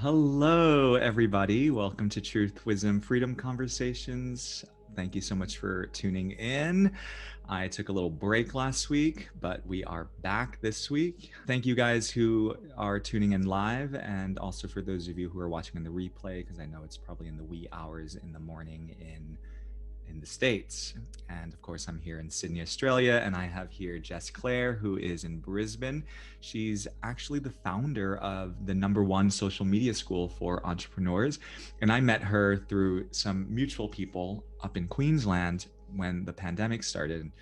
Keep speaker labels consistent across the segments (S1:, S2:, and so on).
S1: Hello, everybody. Welcome to Truth, Wisdom, Freedom Conversations. Thank you so much for tuning in. I took a little break last week, but we are back this week. Thank you guys who are tuning in live, and also for those of you who are watching in the replay, because I know it's probably in the wee hours in the morning in the States. And of course, I'm here in Sydney, Australia, and I have here Jess Clair, who is in Brisbane. She's actually the founder of the #1 social media school for entrepreneurs. And I met her through some mutual people up in Queensland when the pandemic started.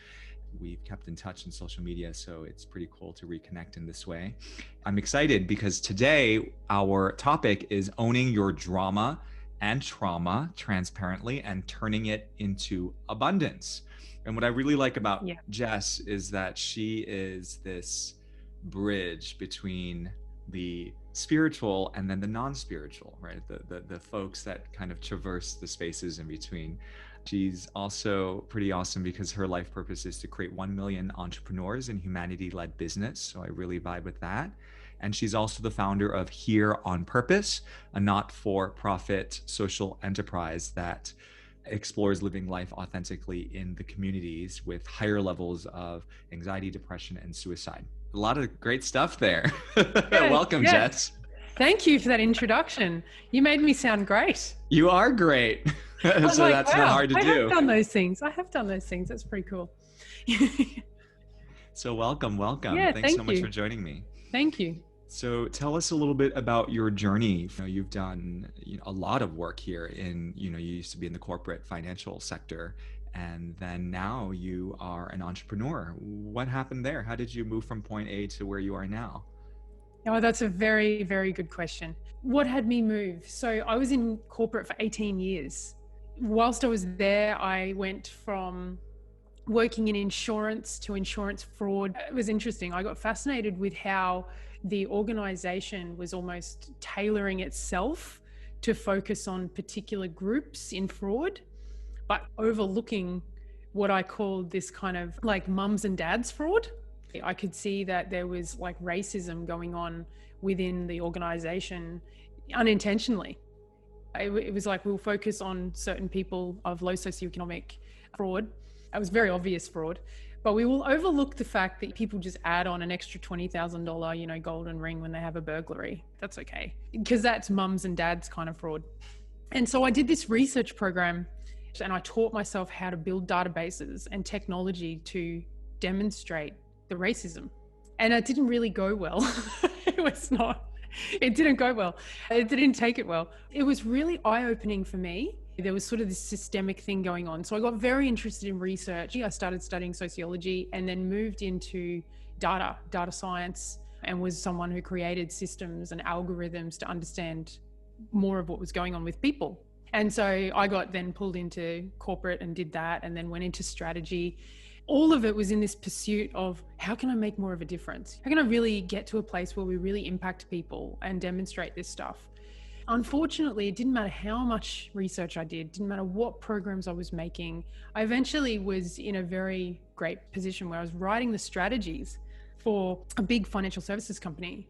S1: We've kept in touch in social media, so it's pretty cool to reconnect in this way. I'm excited because today our topic is owning your drama and trauma transparently and turning it into abundance. And what I really like about Jess is that she is this bridge between the spiritual and then the non-spiritual, right? The folks that kind of traverse the spaces in between. She's also pretty awesome because her life purpose is to create 1 million entrepreneurs in humanity-led business. So I really vibe with that. And she's also the founder of Here on Purpose, a not-for-profit social enterprise that explores living life authentically in the communities with higher levels of anxiety, depression, and suicide. A lot of great stuff there. Welcome, Jess.
S2: Thank you for that introduction. You made me sound great.
S1: You are great. So
S2: like,
S1: that's
S2: wow,
S1: not hard to do.
S2: I have done those things. That's pretty cool.
S1: So welcome.
S2: Yeah,
S1: Thanks so much for joining me.
S2: Thank you.
S1: So tell us a little bit about your journey. You've done a lot of work here in, you used to be in the corporate financial sector, and then now you are an entrepreneur. What happened there? How did you move from point A to where you are now?
S2: Oh, that's a very, very good question. What had me move? So I was in corporate for 18 years. Whilst I was there, I went from working in insurance to insurance fraud. It was interesting. I got fascinated with how the organization was almost tailoring itself to focus on particular groups in fraud, but overlooking what I called this kind of like mums and dads fraud. I could see that there was like racism going on within the organization unintentionally. It was like we'll focus on certain people of low socioeconomic fraud. It was very obvious fraud, but we will overlook the fact that people just add on an extra $20,000, golden ring when they have a burglary. That's okay, because that's mums and dads kind of fraud. And so I did this research program and I taught myself how to build databases and technology to demonstrate the racism. And it didn't really go well. It didn't go well. It didn't take it well. It was really eye-opening for me. There was sort of this systemic thing going on. So I got very interested in research. I started studying sociology and then moved into data science, and was someone who created systems and algorithms to understand more of what was going on with people. And so I got then pulled into corporate and did that, and then went into strategy. All of it was in this pursuit of how can I make more of a difference? How can I really get to a place where we really impact people and demonstrate this stuff? Unfortunately, it didn't matter how much research I did, didn't matter what programs I was making. I eventually was in a very great position where I was writing the strategies for a big financial services company.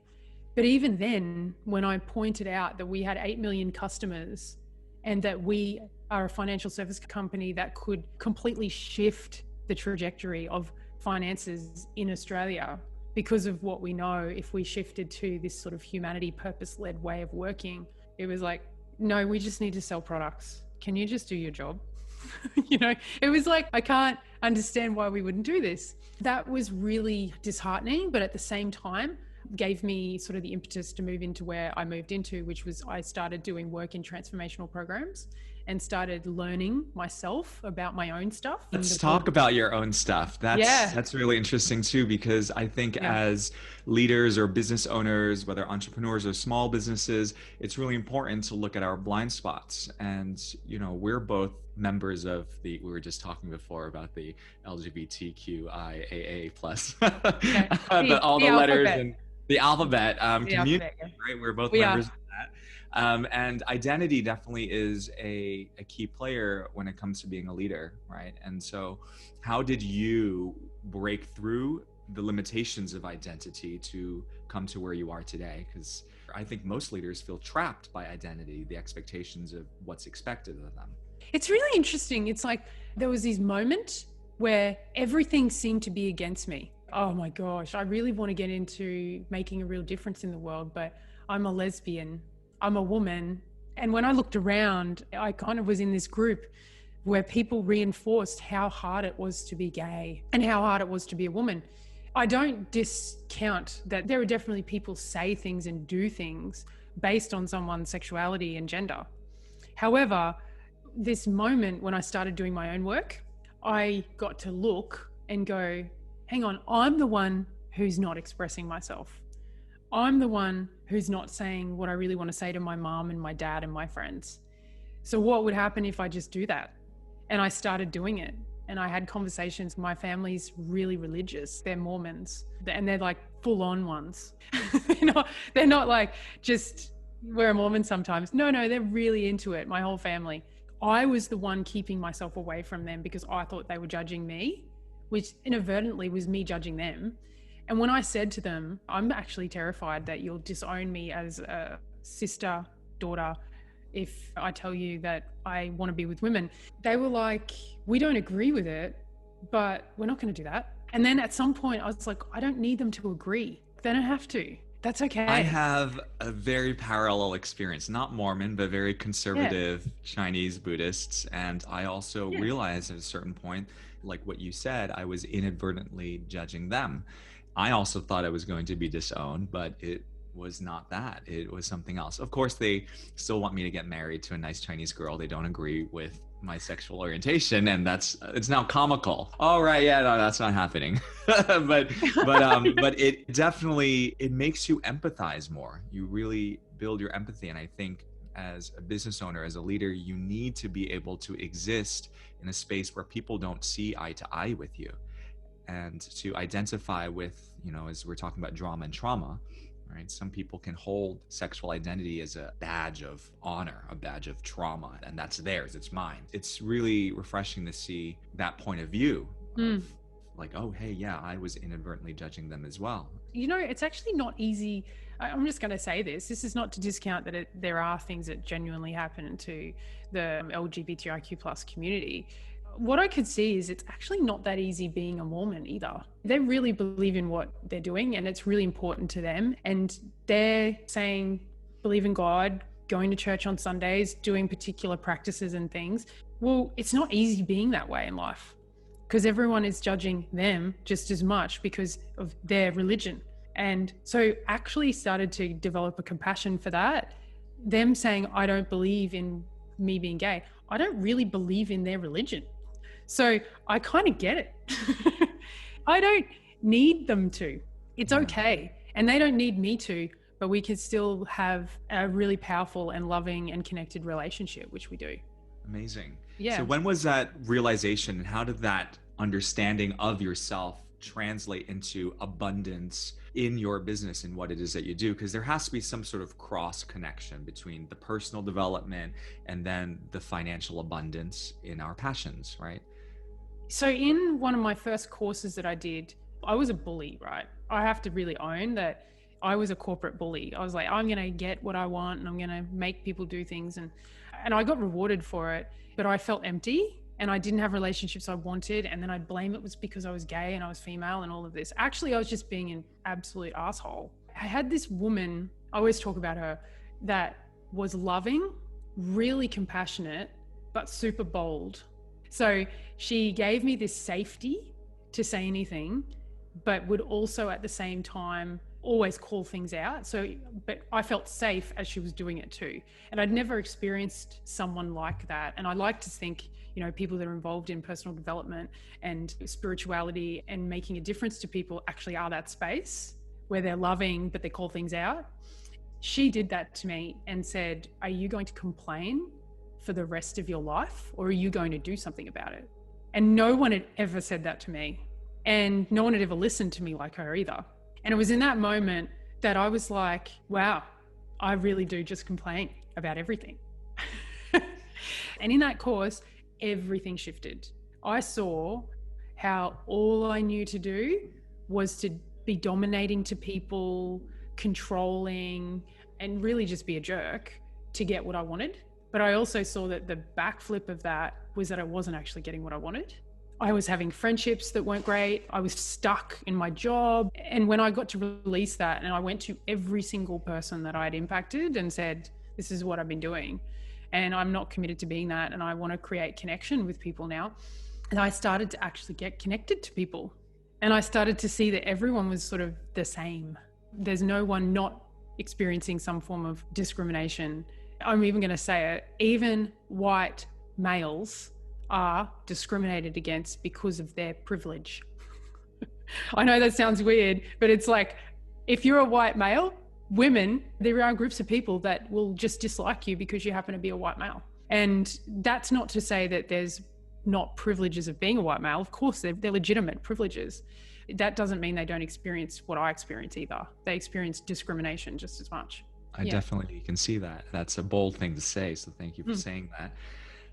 S2: But even then, when I pointed out that we had 8 million customers and that we are a financial service company that could completely shift the trajectory of finances in Australia because of what we know, if we shifted to this sort of humanity purpose-led way of working, it was like, no, we just need to sell products. Can you just do your job? It was like, I can't understand why we wouldn't do this. That was really disheartening, but at the same time, gave me sort of the impetus to move into where I moved into, which was I started doing work in transformational programs and started learning myself about my own stuff.
S1: Let's talk about your own stuff. That's really interesting too, because I think as leaders or business owners, whether entrepreneurs or small businesses, it's really important to look at our blind spots. And, we're both members of we were just talking before about the LGBTQIA plus, all the letters and the alphabet community, right? We're both members of that. And identity definitely is a key player when it comes to being a leader, right? And so how did you break through the limitations of identity to come to where you are today? Because I think most leaders feel trapped by identity, the expectations of what's expected of them.
S2: It's really interesting. It's like there was this moment where everything seemed to be against me. Oh my gosh, I really want to get into making a real difference in the world, but I'm a lesbian, I'm a woman. And when I looked around, I kind of was in this group where people reinforced how hard it was to be gay and how hard it was to be a woman. I don't discount that there are definitely people say things and do things based on someone's sexuality and gender. However, this moment when I started doing my own work, I got to look and go, hang on, I'm the one who's not expressing myself. I'm the one who's not saying what I really want to say to my mom and my dad and my friends. So what would happen if I just do that? And I started doing it. And I had conversations. My family's really religious. They're Mormons. And they're like full on ones. They're not like just, we're a Mormon sometimes. No, they're really into it. My whole family. I was the one keeping myself away from them because I thought they were judging me, which inadvertently was me judging them. And when I said to them, I'm actually terrified that you'll disown me as a sister, daughter, if I tell you that I want to be with women, they were like, we don't agree with it, but we're not going to do that. And then at some point I was like, I don't need them to agree. They don't have to. That's okay.
S1: I have a very parallel experience, not Mormon, but very conservative Chinese Buddhists. And I also realized at a certain point, like what you said, I was inadvertently judging them. I also thought I was going to be disowned, but it was not that. It was something else. Of course, they still want me to get married to a nice Chinese girl. They don't agree with my sexual orientation, and it's now comical. Oh, right, yeah, no, that's not happening. but it definitely, it makes you empathize more. You really build your empathy, and I think as a business owner, as a leader, you need to be able to exist in a space where people don't see eye to eye with you, and to identify with, as we're talking about drama and trauma, right? Some people can hold sexual identity as a badge of honor, a badge of trauma, and that's theirs, it's mine. It's really refreshing to see that point of view of like, oh, hey, yeah, I was inadvertently judging them as well.
S2: It's actually not easy. I'm just going to say this. This is not to discount that there are things that genuinely happen to the LGBTIQ plus community. What I could see is it's actually not that easy being a Mormon either. They really believe in what they're doing and it's really important to them. And they're saying, believe in God, going to church on Sundays, doing particular practices and things. Well, it's not easy being that way in life because everyone is judging them just as much because of their religion. And so actually started to develop a compassion for that. Them saying, I don't believe in me being gay. I don't really believe in their religion. So I kind of get it. I don't need them to. It's okay. And they don't need me to, but we can still have a really powerful and loving and connected relationship, which we do.
S1: Amazing.
S2: Yeah.
S1: So when was that realization and how did that understanding of yourself translate into abundance in your business and what it is that you do? Because there has to be some sort of cross connection between the personal development and then the financial abundance in our passions, right?
S2: So in one of my first courses that I did, I was a bully, right? I have to really own that I was a corporate bully. I was like, I'm going to get what I want and I'm going to make people do things. And I got rewarded for it, but I felt empty and I didn't have relationships I wanted. And then I'd blame it was because I was gay and I was female and all of this. Actually, I was just being an absolute asshole. I had this woman, I always talk about her, that was loving, really compassionate, but super bold. So she gave me this safety to say anything, but would also at the same time always call things out. But I felt safe as she was doing it too. And I'd never experienced someone like that. And I like to think, people that are involved in personal development and spirituality and making a difference to people actually are that space where they're loving, but they call things out. She did that to me and said, are you going to complain for the rest of your life or are you going to do something about it? And no one had ever said that to me. And no one had ever listened to me like her either. And it was in that moment that I was like, wow, I really do just complain about everything. And in that course, everything shifted. I saw how all I knew to do was to be dominating to people, controlling, and really just be a jerk to get what I wanted. But I also saw that the backflip of that was that I wasn't actually getting what I wanted. I was having friendships that weren't great. I was stuck in my job. And when I got to release that, and I went to every single person that I had impacted and said, this is what I've been doing, and I'm not committed to being that, and I want to create connection with people now. And I started to actually get connected to people. And I started to see that everyone was sort of the same. There's no one not experiencing some form of discrimination. I'm even going to say it, even white males are discriminated against because of their privilege. I know that sounds weird, but it's like, if you're a white male, women, there are groups of people that will just dislike you because you happen to be a white male. And that's not to say that there's not privileges of being a white male. Of course, they're legitimate privileges. That doesn't mean they don't experience what I experience either. They experience discrimination just as much.
S1: I definitely can see that. That's a bold thing to say. So thank you for saying that.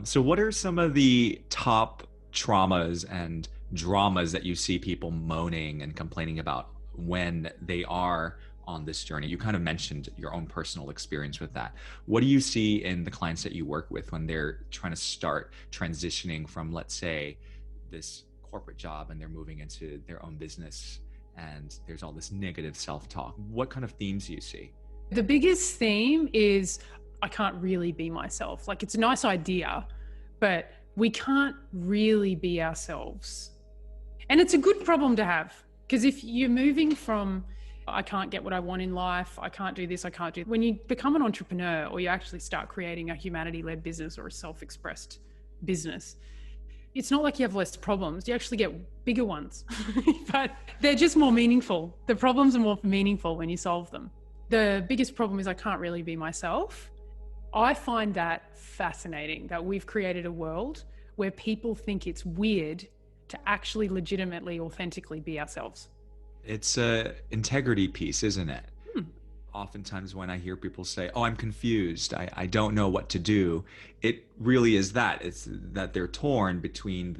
S1: So what are some of the top traumas and dramas that you see people moaning and complaining about when they are on this journey? You kind of mentioned your own personal experience with that. What do you see in the clients that you work with when they're trying to start transitioning from, let's say, this corporate job and they're moving into their own business and there's all this negative self-talk? What kind of themes do you see?
S2: The biggest theme is I can't really be myself. Like, it's a nice idea, but we can't really be ourselves. And it's a good problem to have, because if you're moving from, I can't get what I want in life, I can't do this, I can't do, when you become an entrepreneur or you actually start creating a humanity-led business or a self-expressed business, it's not like you have less problems, you actually get bigger ones, but they're just more meaningful. The problems are more meaningful when you solve them. The biggest problem is I can't really be myself. I find that fascinating, that we've created a world where people think it's weird to actually legitimately, authentically be ourselves.
S1: It's a integrity piece, isn't it? Oftentimes when I hear people say, oh, I'm confused, I don't know what to do, it really is that. It's that they're torn between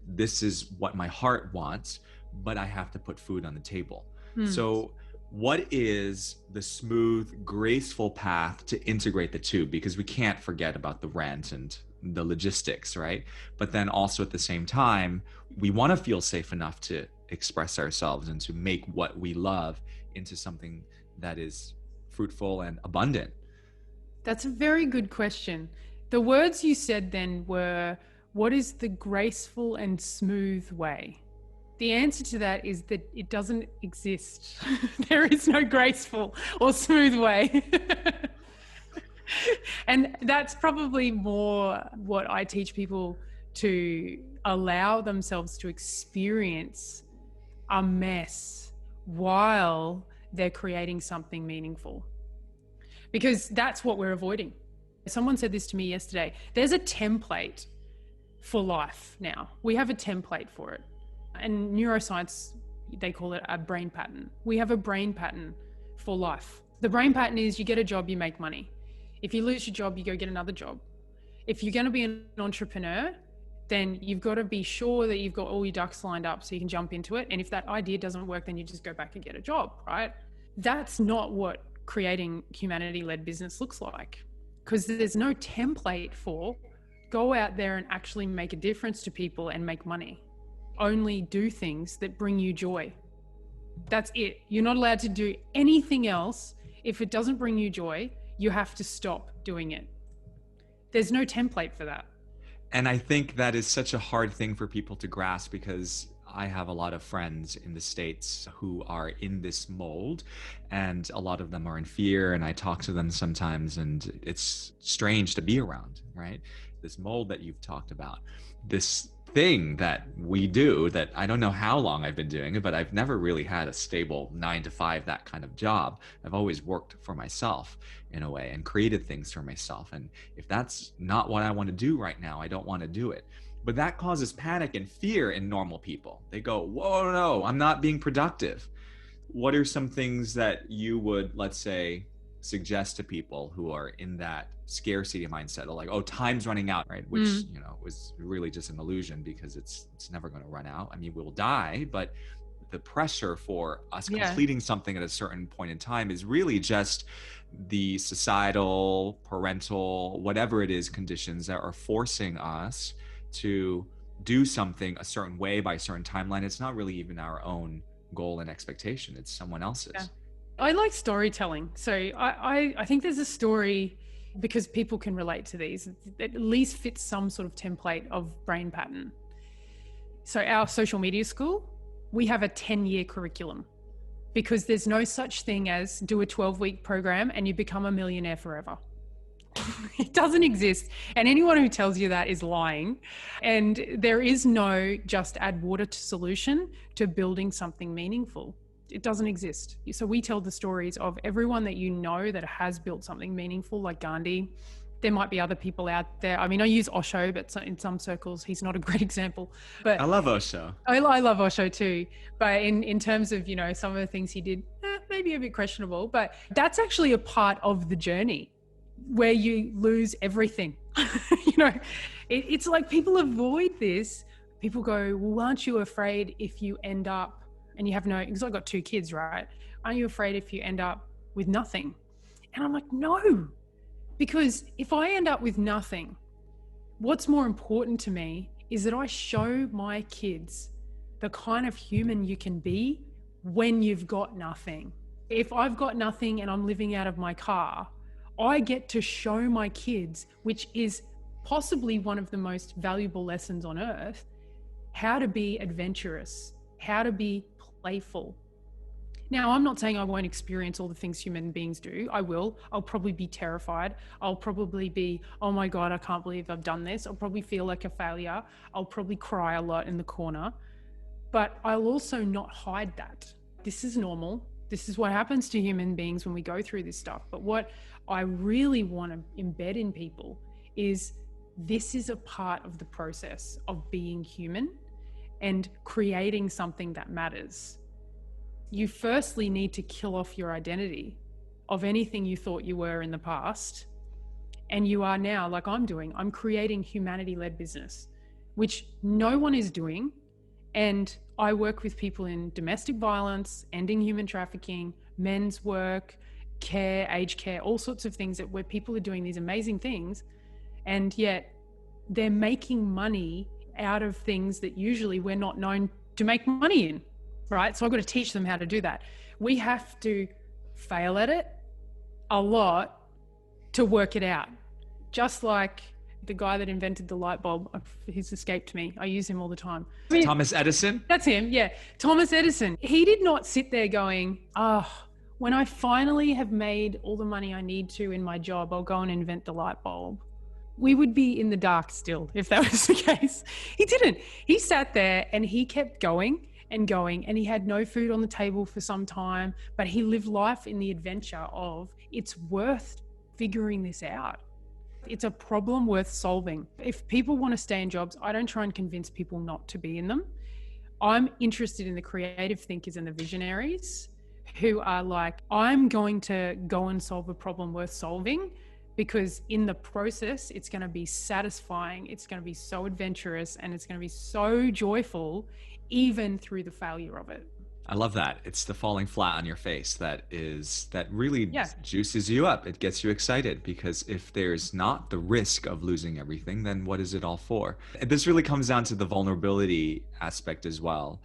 S1: this is what my heart wants, but I have to put food on the table. So what is the smooth, graceful path to integrate the two? Because we can't forget about the rent and the logistics, right? But then also at the same time, we want to feel safe enough to express ourselves and to make what we love into something that is fruitful and abundant.
S2: That's a very good question. The words you said then were, what is the graceful and smooth way? The answer to that is that it doesn't exist. There is no graceful or smooth way. And that's probably more what I teach people, to allow themselves to experience a mess while they're creating something meaningful. Because that's what we're avoiding. Someone said this to me yesterday. There's a template for life now. We have a template for it. And neuroscience, they call it a brain pattern. We have a brain pattern for life. The brain pattern is you get a job, you make money. If you lose your job, you go get another job. If you're going to be an entrepreneur, then you've got to be sure that you've got all your ducks lined up so you can jump into it. And if that idea doesn't work, then you just go back and get a job, right? That's not what creating humanity-led business looks like, because there's no template for go out there and actually make a difference to people and make money. Only do things that bring you joy. That's it. You're not allowed to do anything else. If it doesn't bring you joy, you have to stop doing it. There's no template for that.
S1: And I think that is such a hard thing for people to grasp, because I have a lot of friends in the States who are in this mold, and a lot of them are in fear, and I talk to them sometimes, and it's strange to be around, right? This mold that you've talked about, this thing that we do that I don't know how long I've been doing it, but I've never really had a stable 9-to-5, that kind of job. I've always worked for myself in a way and created things for myself. And if that's not what I want to do right now, I don't want to do it. But that causes panic and fear in normal people. They go, whoa, no, I'm not being productive. What are some things that you would, let's say, suggest to people who are in that scarcity mindset of like, oh, time's running out, right? Which, was really just an illusion, because it's never going to run out. I mean, we'll die, but the pressure for us
S2: Yeah.
S1: completing something at a certain point in time is really just the societal, parental, whatever it is, conditions that are forcing us to do something a certain way by a certain timeline. It's not really even our own goal and expectation. It's someone
S2: Yeah.
S1: else's.
S2: I like storytelling. So I think there's a story, because people can relate to these, that at least fits some sort of template of brain pattern. So our social media school, we have a 10-year curriculum, because there's no such thing as do a 12-week program and you become a millionaire forever. It doesn't exist. And anyone who tells you that is lying. And there is no just add water to solution to building something meaningful. It doesn't exist. So we tell the stories of everyone that you know that has built something meaningful, like Gandhi. There might be other people out there. I mean, I use Osho, but in some circles, he's not a great example. But
S1: I love Osho.
S2: I love Osho too. But in terms of, some of the things he did, maybe a bit questionable, but that's actually a part of the journey where you lose everything. It's like people avoid this. People go, well, aren't you afraid if you end up, and you have because I've got 2 kids, right? Aren't you afraid if you end up with nothing? And I'm like, no, because if I end up with nothing, what's more important to me is that I show my kids the kind of human you can be when you've got nothing. If I've got nothing and I'm living out of my car, I get to show my kids, which is possibly one of the most valuable lessons on earth, how to be adventurous, how to be playful. Now, I'm not saying I won't experience all the things human beings do. I will. I'll probably be terrified. I'll probably be, oh my God, I can't believe I've done this. I'll probably feel like a failure. I'll probably cry a lot in the corner. But I'll also not hide that. This is normal. This is what happens to human beings when we go through this stuff. But what I really want to embed in people is this is a part of the process of being human and creating something that matters. You firstly need to kill off your identity of anything you thought you were in the past. And you are now, like I'm doing, I'm creating humanity-led business, which no one is doing. And I work with people in domestic violence, ending human trafficking, men's work, care, aged care, all sorts of things where people are doing these amazing things. And yet they're making money out of things that usually we're not known to make money in, right? So I've got to teach them how to do that. We have to fail at it a lot to work it out. Just like the guy that invented the light bulb, he's escaped me. I use him all the time.
S1: Thomas Edison?
S2: That's him, yeah. Thomas Edison. He did not sit there going, when I finally have made all the money I need to in my job, I'll go and invent the light bulb. We would be in the dark still if that was the case. He didn't. He sat there and he kept going and going, and he had no food on the table for some time, but he lived life in the adventure of it's worth figuring this out. It's a problem worth solving. If people want to stay in jobs, I don't try and convince people not to be in them. I'm interested in the creative thinkers and the visionaries who are like, I'm going to go and solve a problem worth solving, because in the process, it's going to be satisfying. It's going to be so adventurous, and it's going to be so joyful, even through the failure of it.
S1: I love that. It's the falling flat on your face that really juices you up. It gets you excited, because if there's not the risk of losing everything, then what is it all for? And this really comes down to the vulnerability aspect as well.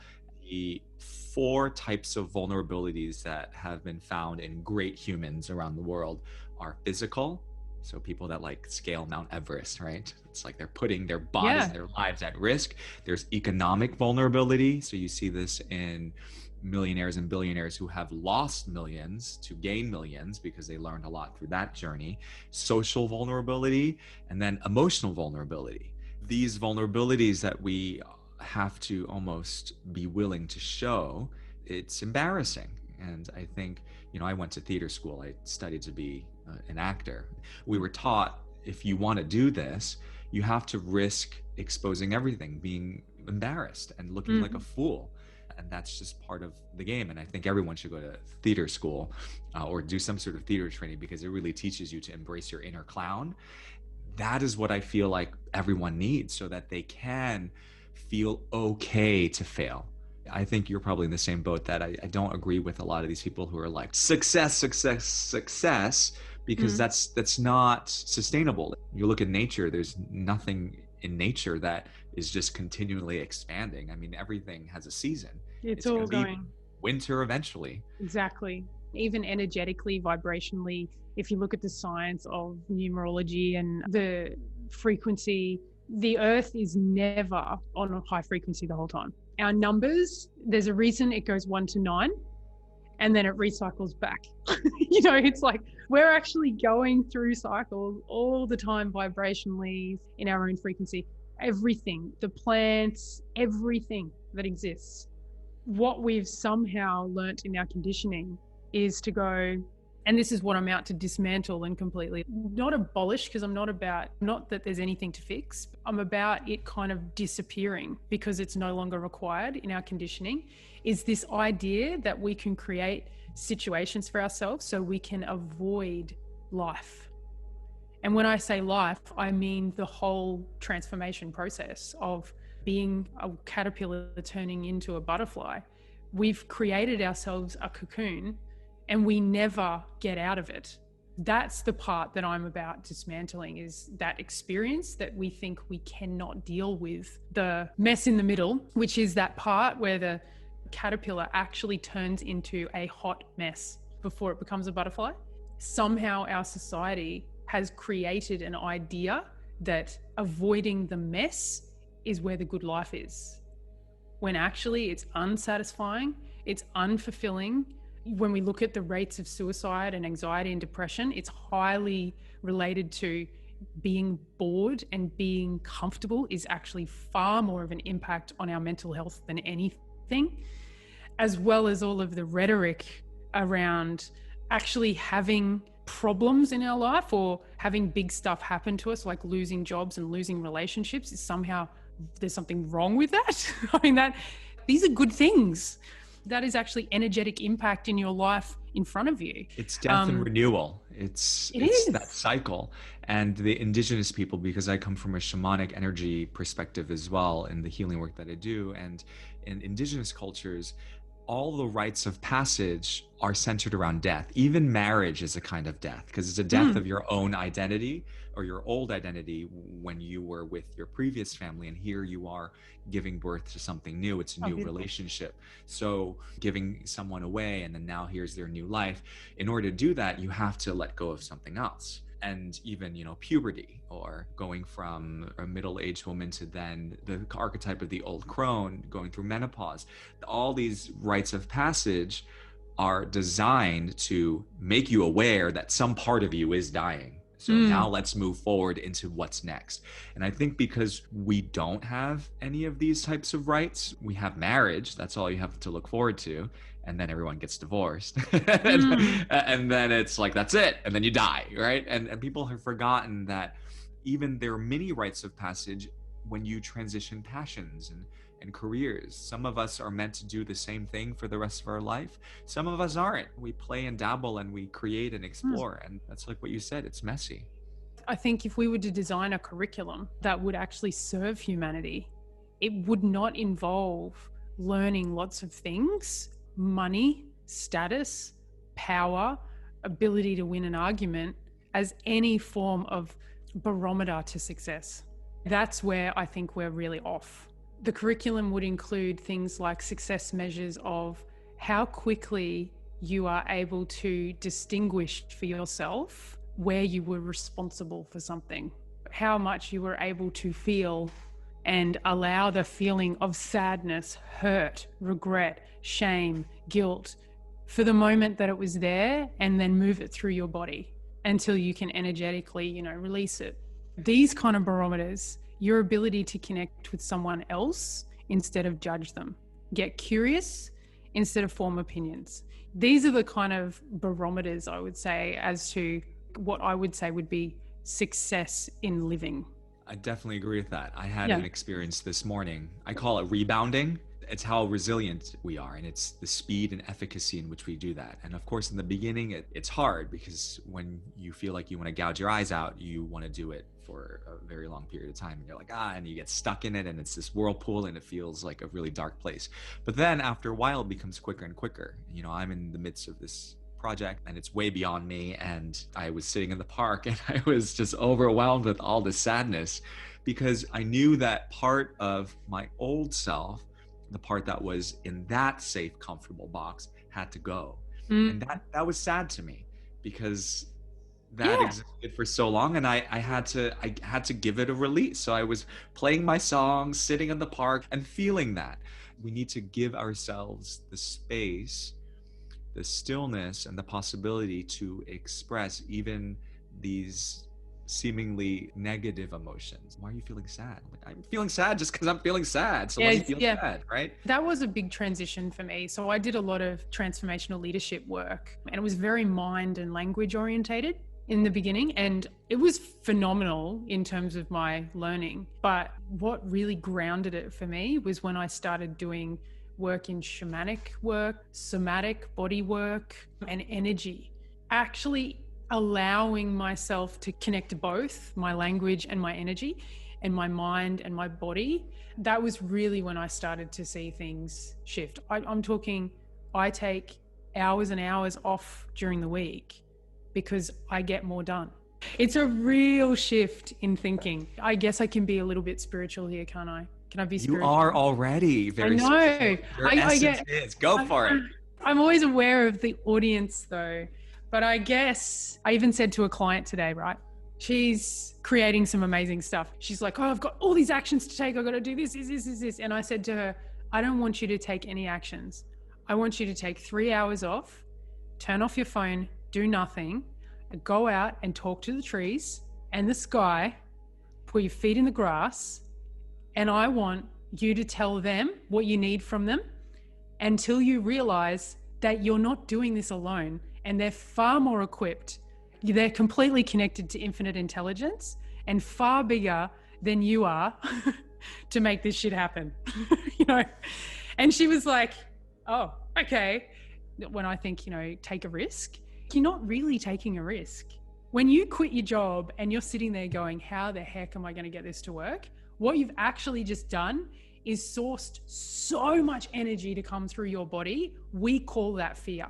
S1: The 4 types of vulnerabilities that have been found in great humans around the world are physical. So people that like scale Mount Everest, right? It's like they're putting their bodies and their lives at risk. There's economic vulnerability. So you see this in millionaires and billionaires who have lost millions to gain millions because they learned a lot through that journey. Social vulnerability, and then emotional vulnerability. These vulnerabilities that we have to almost be willing to show, it's embarrassing. And I think, I went to theater school. I studied to be an actor. We were taught, if you want to do this, you have to risk exposing everything, being embarrassed and looking like a fool. And that's just part of the game. And I think everyone should go to theater school or do some sort of theater training, because it really teaches you to embrace your inner clown. That is what I feel like everyone needs, so that they can feel okay to fail, I think you're probably in the same boat that I don't agree with a lot of these people who are like success, success, success, because
S2: Mm.
S1: that's not sustainable. You look at nature, there's nothing in nature that is just continually expanding. I mean, everything has a season.
S2: It's
S1: It's going
S2: all
S1: to be
S2: going.
S1: winter eventually.
S2: Exactly. Even energetically, vibrationally, if you look at the science of numerology and the frequency, the earth is never on a high frequency the whole time. Our numbers, there's a reason it goes 1 to 9 and then it recycles back. It's like we're actually going through cycles all the time vibrationally in our own frequency. Everything, the plants, everything that exists. What we've somehow learnt in our conditioning is to go, and this is what I'm out to dismantle and completely not abolish, because I'm not that there's anything to fix. I'm about it kind of disappearing because it's no longer required in our conditioning, is this idea that we can create situations for ourselves so we can avoid life. And when I say life, I mean the whole transformation process of being a caterpillar turning into a butterfly. We've created ourselves a cocoon and we never get out of it. That's the part that I'm about dismantling, is that experience that we think we cannot deal with. The mess in the middle, which is that part where the caterpillar actually turns into a hot mess before it becomes a butterfly. Somehow our society has created an idea that avoiding the mess is where the good life is, when actually it's unsatisfying, it's unfulfilling. When we look at the rates of suicide and anxiety and depression, it's highly related to being bored, and being comfortable is actually far more of an impact on our mental health than anything, as well as all of the rhetoric around actually having problems in our life or having big stuff happen to us, like losing jobs and losing relationships, is somehow there's something wrong with that. I mean, that these are good things. That is actually energetic impact in your life in front of you.
S1: It's death and renewal.
S2: It
S1: It's that
S2: is.
S1: cycle. And the indigenous people, because I come from a shamanic energy perspective as well in the healing work that I do, and in indigenous cultures, all the rites of passage are centered around death. Even marriage is a kind of death, because it's a death of your own identity or your old identity when you were with your previous family. And here you are giving birth to something new. It's a new relationship. So giving someone away, and then now here's their new life. In order to do that, you have to let go of something else. And even, puberty, or going from a middle-aged woman to then the archetype of the old crone, going through menopause. All these rites of passage are designed to make you aware that some part of you is dying. So now let's move forward into what's next. And I think because we don't have any of these types of rites, we have marriage. That's all you have to look forward to. And then everyone gets divorced. And then it's like, that's it. And then you die, right? And people have forgotten that even there are many rites of passage when you transition passions and careers. Some of us are meant to do the same thing for the rest of our life. Some of us aren't. We play and dabble and we create and explore. And that's like what you said, it's messy.
S2: I think if we were to design a curriculum that would actually serve humanity, it would not involve learning lots of things: money, status, power, ability to win an argument, as any form of barometer to success. That's where I think we're really off. The curriculum would include things like success measures of how quickly you are able to distinguish for yourself where you were responsible for something, how much you were able to feel and allow the feeling of sadness, hurt, regret, shame, guilt for the moment that it was there, and then move it through your body until you can energetically, release it. These kind of barometers, your ability to connect with someone else instead of judge them, get curious instead of form opinions. These are the kind of barometers, I would say, as to what I would say would be success in living.
S1: I definitely agree with that. I had an experience this morning. I call it rebounding. It's how resilient we are, and it's the speed and efficacy in which we do that. And of course, in the beginning, it's hard, because when you feel like you want to gouge your eyes out, you want to do it for a very long period of time, and you're like, and you get stuck in it, and it's this whirlpool, and it feels like a really dark place. But then after a while, it becomes quicker and quicker. I'm in the midst of this project, and it's way beyond me, and I was sitting in the park, and I was just overwhelmed with all the sadness, because I knew that part of my old self, the part that was in that safe, comfortable box, had to go. And that was sad to me, because that existed for so long, and I had to give it a release. So I was playing my songs, sitting in the park, and feeling that. We need to give ourselves the space, the stillness, and the possibility to express even these seemingly negative emotions. Why are you feeling sad? I'm feeling sad just because I'm feeling sad. So let me feel sad, right?
S2: That was a big transition for me. So I did a lot of transformational leadership work, and it was very mind and language orientated in the beginning. And it was phenomenal in terms of my learning. But what really grounded it for me was when I started doing work in shamanic work, somatic body work, and energy. Actually allowing myself to connect to both my language and my energy, and my mind and my body. That was really when I started to see things shift. I'm talking, I take hours and hours off during the week because I get more done. It's a real shift in thinking. I guess I can be a little bit spiritual here, can't I? Can I be spiritual?
S1: You are already very spiritual. Your essence is. Go for it.
S2: I'm always aware of the audience though. But I guess I even said to a client today, right? She's creating some amazing stuff. She's like, I've got all these actions to take. I've got to do this. And I said to her, I don't want you to take any actions. I want you to take 3 hours off, turn off your phone, do nothing, go out and talk to the trees and the sky, put your feet in the grass. And I want you to tell them what you need from them until you realize that you're not doing this alone. And they're far more equipped. They're completely connected to infinite intelligence and far bigger than you are to make this shit happen. And she was like, oh, okay. When I think, take a risk, you're not really taking a risk. When you quit your job and you're sitting there going, how the heck am I going to get this to work? What you've actually just done is sourced so much energy to come through your body. We call that fear.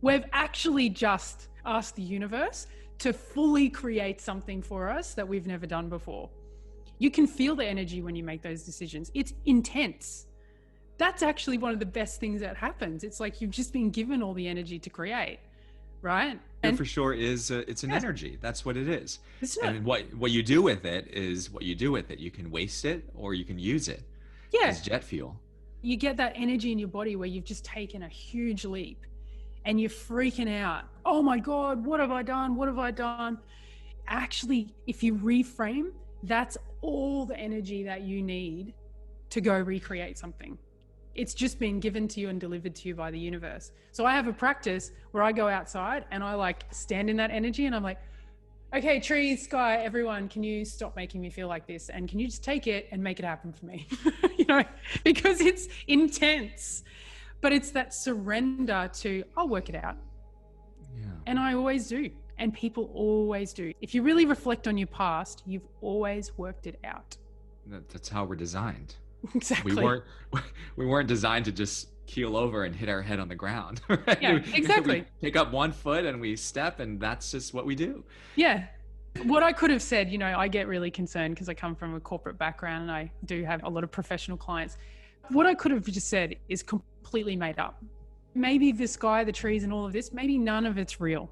S2: We've actually just asked the universe to fully create something for us that we've never done before. You can feel the energy when you make those decisions. It's intense. That's actually one of the best things that happens. It's like you've just been given all the energy to create, right?
S1: And for sure is it's an energy. That's what it is. And what you do with it is what you do with it. You can waste it or you can use it as jet fuel.
S2: You get that energy in your body where you've just taken a huge leap. And you're freaking out. Oh my God, what have I done? What have I done? Actually, if you reframe, that's all the energy that you need to go recreate something. It's just been given to you and delivered to you by the universe. So I have a practice where I go outside and I stand in that energy and I'm like, okay, trees, sky, everyone, can you stop making me feel like this? And can you just take it and make it happen for me? Because it's intense. But it's that surrender to, I'll work it out. Yeah. And I always do. And people always do. If you really reflect on your past, you've always worked it out.
S1: That's how we're designed.
S2: Exactly.
S1: We weren't designed to just keel over and hit our head on the ground. Right?
S2: Yeah, exactly.
S1: We pick up one foot and we step, and that's just what we do.
S2: Yeah. What I could have said, I get really concerned because I come from a corporate background and I do have a lot of professional clients. What I could have just said is completely made up. Maybe the sky, the trees and all of this, maybe none of it's real.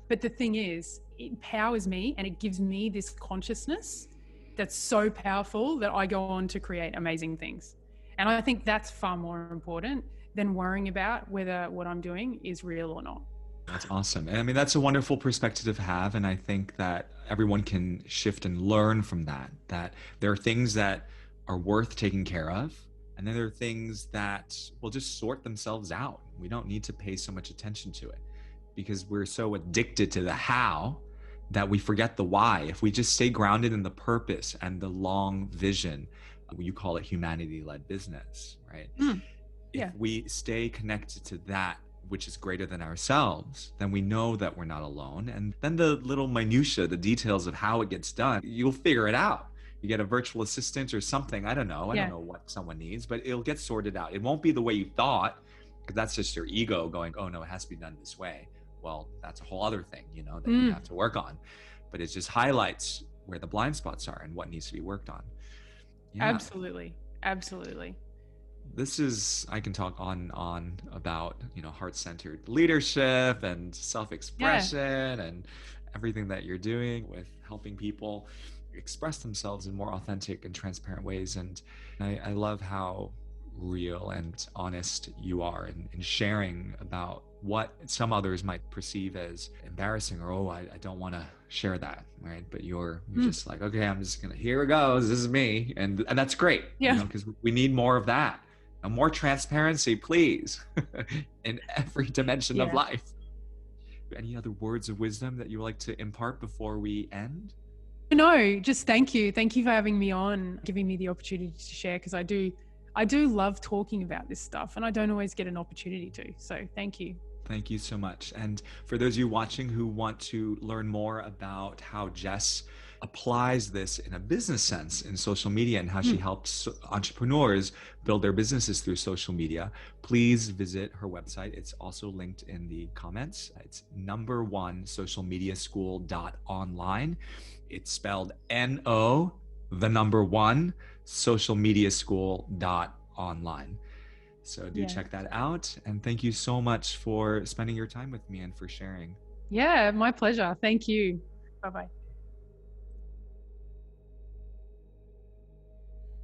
S2: But the thing is, it empowers me and it gives me this consciousness that's so powerful that I go on to create amazing things. And I think that's far more important than worrying about whether what I'm doing is real or not.
S1: That's awesome. And I mean, that's a wonderful perspective to have. And I think that everyone can shift and learn from that there are things that are worth taking care of. And then there are things that will just sort themselves out. We don't need to pay so much attention to it because we're so addicted to the how that we forget the why. If we just stay grounded in the purpose and the long vision, you call it humanity-led business, right? if
S2: Yeah.
S1: we stay connected to that which is greater than ourselves, then we know that we're not alone. And then the little minutia, the details of how it gets done, you'll figure it out. You get a virtual assistant or something. I don't know. I don't
S2: Yeah.
S1: know what someone needs, but it'll get sorted out. It won't be the way you thought, because that's just your ego going, oh no, it has to be done this way. Well, that's a whole other thing, that you have to work on. But it just highlights where the blind spots are and what needs to be worked on. Yeah.
S2: Absolutely. Absolutely.
S1: I can talk on and on about, heart-centered leadership and self-expression and everything that you're doing with helping people express themselves in more authentic and transparent ways. And I love how real and honest you are in sharing about what some others might perceive as embarrassing or, oh, I don't want to share that, right? But you're just like, okay, I'm just gonna, here it goes, this is me. And that's great, because we need more of that. And more transparency, please, in every dimension of life. Any other words of wisdom that you would like to impart before we end?
S2: No, just thank you. Thank you for having me on, giving me the opportunity to share, because I do love talking about this stuff and I don't always get an opportunity to. So thank you.
S1: Thank you so much. And for those of you watching who want to learn more about how Jess applies this in a business sense in social media and how she helps entrepreneurs build their businesses through social media, please visit her website. It's also linked in the comments. It's #1socialmediaschool.online. It's spelled NO, the number one, socialmediaschool.online. So do check that out. And thank you so much for spending your time with me and for sharing.
S2: Yeah, my pleasure. Thank you. Bye-bye.